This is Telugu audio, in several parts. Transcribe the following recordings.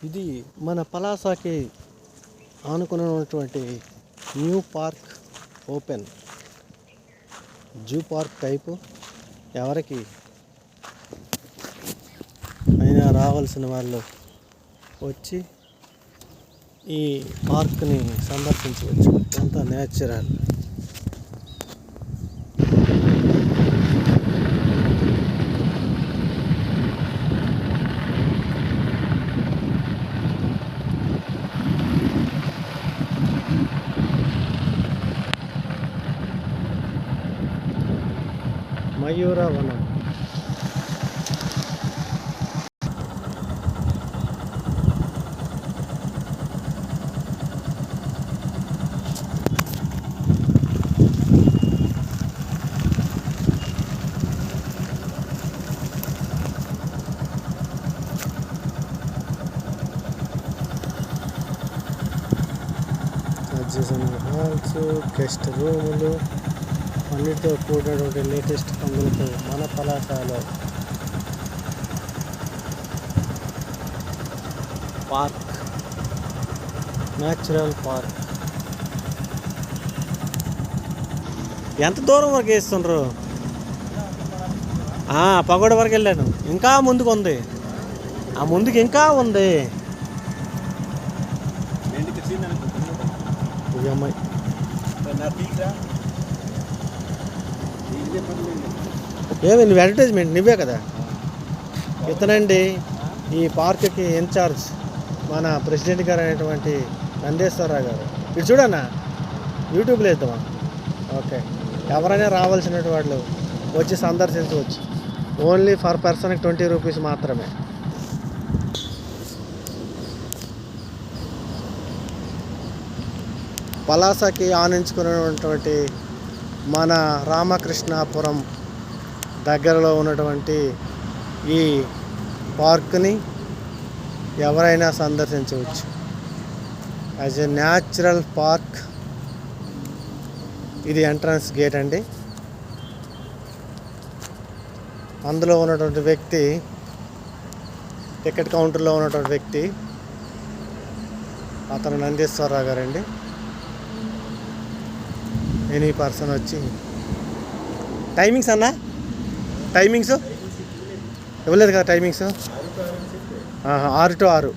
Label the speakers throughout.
Speaker 1: ఇది మన పలాసకి ఆనుకున్నటువంటి new park open zoo park type. ఎవరికి అయినా రావాల్సిన వాళ్ళు వచ్చి ఈ పార్క్ని సందర్శించవచ్చు. ఎంత నేచురల్. మయూరవనం. హాల్స్, గెస్ట్ రూములు అన్నిటితో కూడినటువంటి లేటెస్ట్ పనులతో మన పలాసలో పార్క్, న్యాచురల్ పార్క్. ఎంత దూరం వరకు వేస్తుండ్రు? పగోడ వరకు వెళ్ళాను. ఇంకా ముందుకు ఉంది, ఆ ముందుకు ఇంకా ఉంది. అమ్మాయి ఏమి నువ్వు అడ్వర్టైజ్మెంట్ నువ్వే కదా. ఇతనండి ఈ పార్క్కి ఇన్ఛార్జ్ మన ప్రెసిడెంట్ గారు అయినటువంటి నందేశ్వరరావు గారు. ఇది చూడన్నా, యూట్యూబ్లో వేద్దామా? ఓకే, ఎవరైనా రావాల్సిన వాళ్ళు వచ్చి సందర్శించవచ్చు. ఓన్లీ ఫర్ పర్సన్కి 20 రూపీస్ మాత్రమే. పలాసకి ఆనించుకున్నటువంటి మన రామకృష్ణాపురం దగ్గరలో ఉన్నటువంటి ఈ పార్క్ని ఎవరైనా సందర్శించవచ్చు. As a natural park. ఇది ఎంట్రన్స్ గేట్ అండి. అందులో ఉన్నటువంటి వ్యక్తి, టికెట్ కౌంటర్లో ఉన్నటువంటి వ్యక్తి అతను నందేశ్వరరావు గారండి. ఎనీ పర్సన్ వచ్చి టైమింగ్స్ అన్నా, టైమింగ్స్ ఇవ్వలేదు కదా టైమింగ్స్? 6 to 6.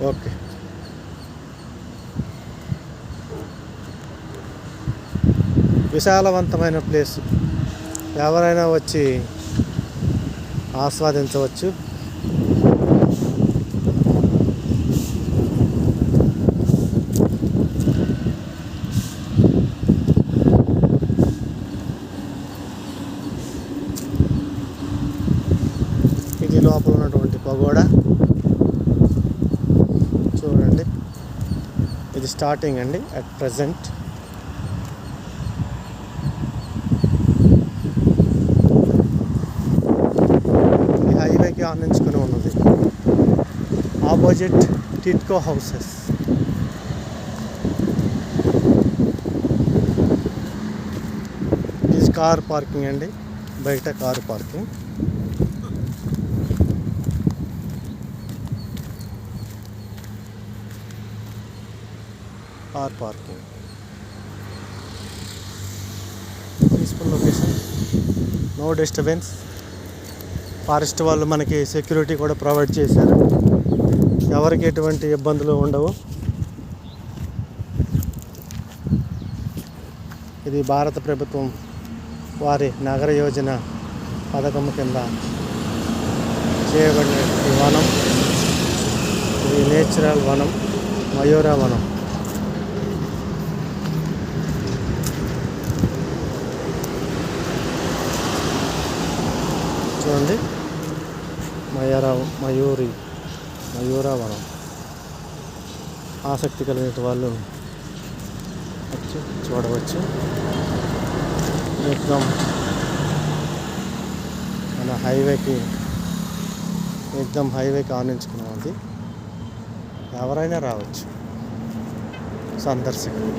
Speaker 1: ఓకే. విశాలవంతమైన ప్లేస్, ఎవరైనా వచ్చి ఆస్వాదించవచ్చు. ఇది లోపల ఉన్నటువంటి పగోడా చూడండి. ఇది స్టార్టింగ్ అండి అట్ ప్రజెంట్. ఇది హైవేకి ఆనించుకుని ఉన్నది. Opposite TIDCO houses. ఇది కార్ పార్కింగ్ అండి, బయట car parking. Car parking, peaceful location, no disturbance. Forest వాళ్ళు మనకి సెక్యూరిటీ కూడా ప్రొవైడ్ చేశారు. ఎవరికి ఎటువంటి ఇబ్బందులు ఉండవు. ఇది భారత ప్రభుత్వం వారి నగర యోజన పథకం కింద చేయబడిన వనం. ఇది నేచురల్ వనం, మయూరవనం. చూడండి, మయూరవనం. ఆసక్తి కలిగిన వాళ్ళు వచ్చి చూడవచ్చు. ఎక్దమ్ మన హైవేకి ఆనించుకున్నది. ఎవరైనా రావచ్చు సందర్శకులు.